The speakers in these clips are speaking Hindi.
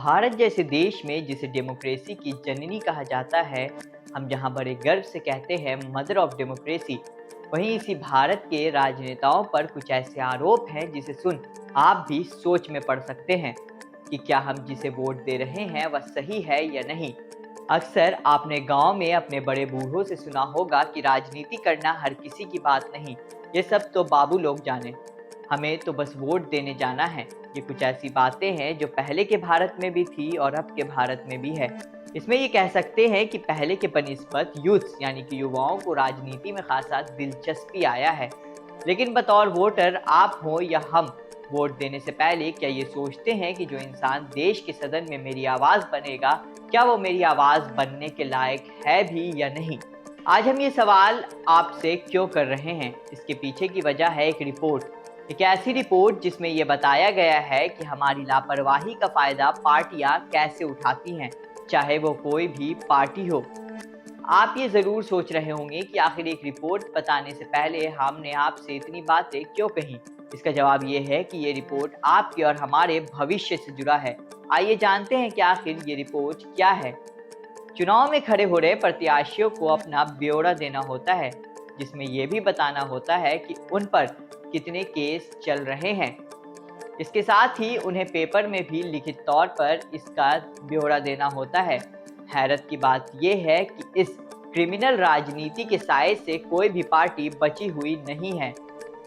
भारत जैसे देश में जिसे डेमोक्रेसी की जननी कहा जाता है, हम जहां बड़े गर्व से कहते हैं मदर ऑफ डेमोक्रेसी, वहीं इसी भारत के राजनेताओं पर कुछ ऐसे आरोप हैं जिसे सुन आप भी सोच में पड़ सकते हैं कि क्या हम जिसे वोट दे रहे हैं वह सही है या नहीं। अक्सर आपने गांव में अपने बड़े बूढ़ों से सुना होगा कि राजनीति करना हर किसी की बात नहीं, ये सब तो बाबू लोग जाने, हमें तो बस वोट देने जाना है। ये कुछ ऐसी बातें हैं जो पहले के भारत में भी थी और अब के भारत में भी है। इसमें ये कह सकते हैं कि पहले के बनिस्बत यूथ्स यानी कि युवाओं को राजनीति में खासा दिलचस्पी आया है। लेकिन बतौर वोटर आप हो या हम, वोट देने से पहले क्या ये सोचते हैं कि जो इंसान देश के सदन में मेरी आवाज़ बनेगा, क्या वो मेरी आवाज़ बनने के लायक है भी या नहीं? आज हम ये सवाल आपसे क्यों कर रहे हैं, इसके पीछे की वजह है एक रिपोर्ट। एक ऐसी रिपोर्ट जिसमें ये बताया गया है कि हमारी लापरवाही का फ़ायदा पार्टियां कैसे उठाती हैं, चाहे वो कोई भी पार्टी हो। आप ये ज़रूर सोच रहे होंगे कि आखिर एक रिपोर्ट बताने से पहले हमने आपसे इतनी बातें क्यों कहीं। इसका जवाब ये है कि ये रिपोर्ट आपके और हमारे भविष्य से जुड़ा है। आइए जानते हैं कि आखिर ये रिपोर्ट क्या है। चुनाव में खड़े हो रहे प्रत्याशियों को अपना ब्यौरा देना होता है, जिसमें यह भी बताना होता है कि उन पर कितने केस चल रहे हैं। इसके साथ ही उन्हें पेपर में भी लिखित तौर पर इसका ब्यौरा देना होता है। हैरत की बात यह है कि इस क्रिमिनल राजनीति के साए से कोई भी पार्टी बची हुई नहीं है।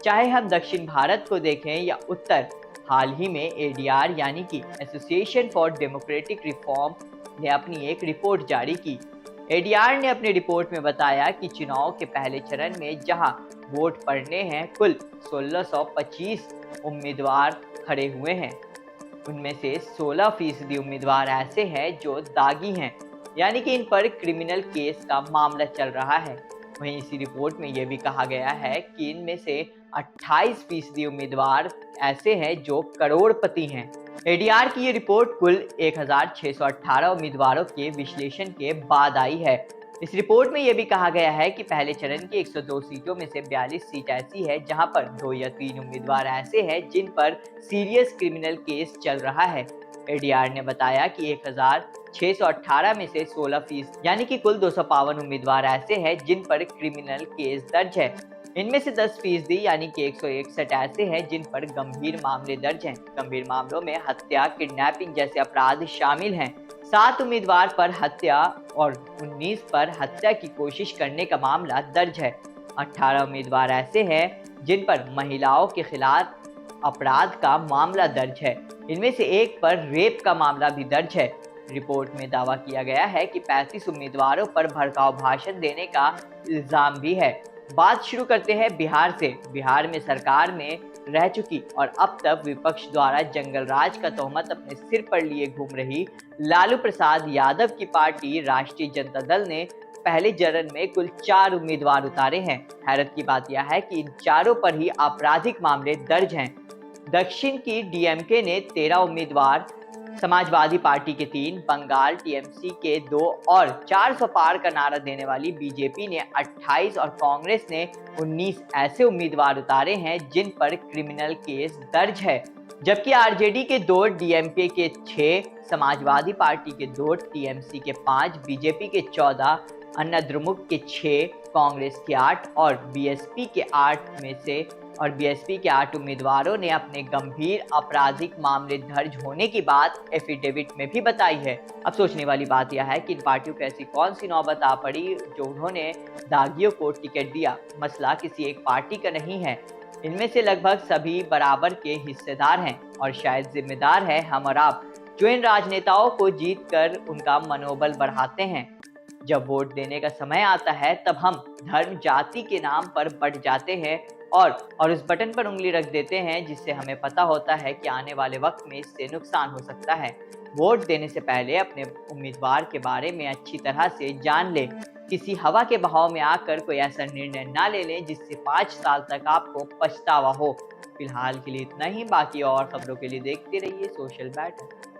चाहे हम दक्षिण भारत को देखें या उत्तर, हाल ही में एडीआर यानी कि एसोसिएशन फॉर डेमोक्रेटिक रिफॉर्म ने अपनी एक रिपोर्ट जारी की। एडीआर ने अपनी रिपोर्ट में बताया कि चुनाव के पहले चरण में जहां वोट पड़ने हैं, कुल 1625 उम्मीदवार खड़े हुए हैं। उनमें से 16% उम्मीदवार ऐसे हैं जो दागी हैं, यानी कि इन पर क्रिमिनल केस का मामला चल रहा है। वहीं इसी रिपोर्ट में यह भी कहा गया है कि इनमें से 28% उम्मीदवार ऐसे हैं जो करोड़पति हैं। एडीआर की ये रिपोर्ट कुल 1618 उम्मीदवारों के विश्लेषण के बाद आई है। इस रिपोर्ट में यह भी कहा गया है कि पहले चरण की 102 सीटों में से 42 सीट ऐसी है जहां पर 2 या 3 उम्मीदवार ऐसे हैं जिन पर सीरियस क्रिमिनल केस चल रहा है। एडीआर ने बताया कि 1618 में से 16% यानी कि कुल 252 उम्मीदवार ऐसे हैं जिन पर क्रिमिनल केस दर्ज है। इनमें से 10% यानी कि 161 ऐसे हैं जिन पर गंभीर मामले दर्ज हैं। गंभीर मामलों में हत्या, किडनैपिंग जैसे अपराध शामिल हैं। 7 उम्मीदवार पर हत्या और 19 पर हत्या की कोशिश करने का मामला दर्ज है। 18 उम्मीदवार ऐसे हैं जिन पर महिलाओं के खिलाफ अपराध का मामला दर्ज है। इनमें से एक पर रेप का मामला भी दर्ज है। रिपोर्ट में दावा किया गया है कि 35 उम्मीदवारों पर भड़काऊ भाषण देने का इल्जाम भी है। बात शुरू करते हैं बिहार से। बिहार में सरकार में रह चुकी और अब तक विपक्ष द्वारा जंगल राज का तोहमत अपने सिर पर लिए घूम रही लालू प्रसाद यादव की पार्टी राष्ट्रीय जनता दल ने पहले चरण में कुल 4 उम्मीदवार उतारे हैं। हैरत की बात यह है कि इन चारों पर ही आपराधिक मामले दर्ज हैं। दक्षिण की डीएमके ने 13 उम्मीदवार, समाजवादी पार्टी के 3, बंगाल टीएमसी के 2 और 400 पार का नारा देने वाली बीजेपी ने 28 और कांग्रेस ने 19 ऐसे उम्मीदवार उतारे हैं जिन पर क्रिमिनल केस दर्ज है। जबकि आरजेडी के 2, डीएमके के 6, समाजवादी पार्टी के 2, टीएमसी के 5, बीजेपी के 14, अन्ना द्रमुक के 6, कांग्रेस के 8 और बीएसपी के 8 उम्मीदवारों ने अपने गंभीर आपराधिक मामले दर्ज होने की बात एफिडेविट में भी बताई है। अब सोचने वाली बात यह है कि इन पार्टियों को ऐसी कौन सी नौबत आ पड़ी जो उन्होंने दागियों को टिकट दिया। मसला किसी एक पार्टी का नहीं है, इनमें से लगभग सभी बराबर के हिस्सेदार हैं और शायद जिम्मेदार है हम और आप, जो इन राजनेताओं को जीत कर उनका मनोबल बढ़ाते हैं। जब वोट देने का समय आता है तब हम धर्म जाति के नाम पर बढ़ जाते हैं और उस बटन पर उंगली रख देते हैं जिससे हमें पता होता है कि आने वाले वक्त में इससे नुकसान हो सकता है। वोट देने से पहले अपने उम्मीदवार के बारे में अच्छी तरह से जान लें। किसी हवा के बहाव में आकर कोई ऐसा निर्णय ना ले लें जिससे 5 साल तक आपको पछतावा हो। फिलहाल के लिए इतना ही, बाकी और खबरों के लिए देखते रहिए सोशल बैटल।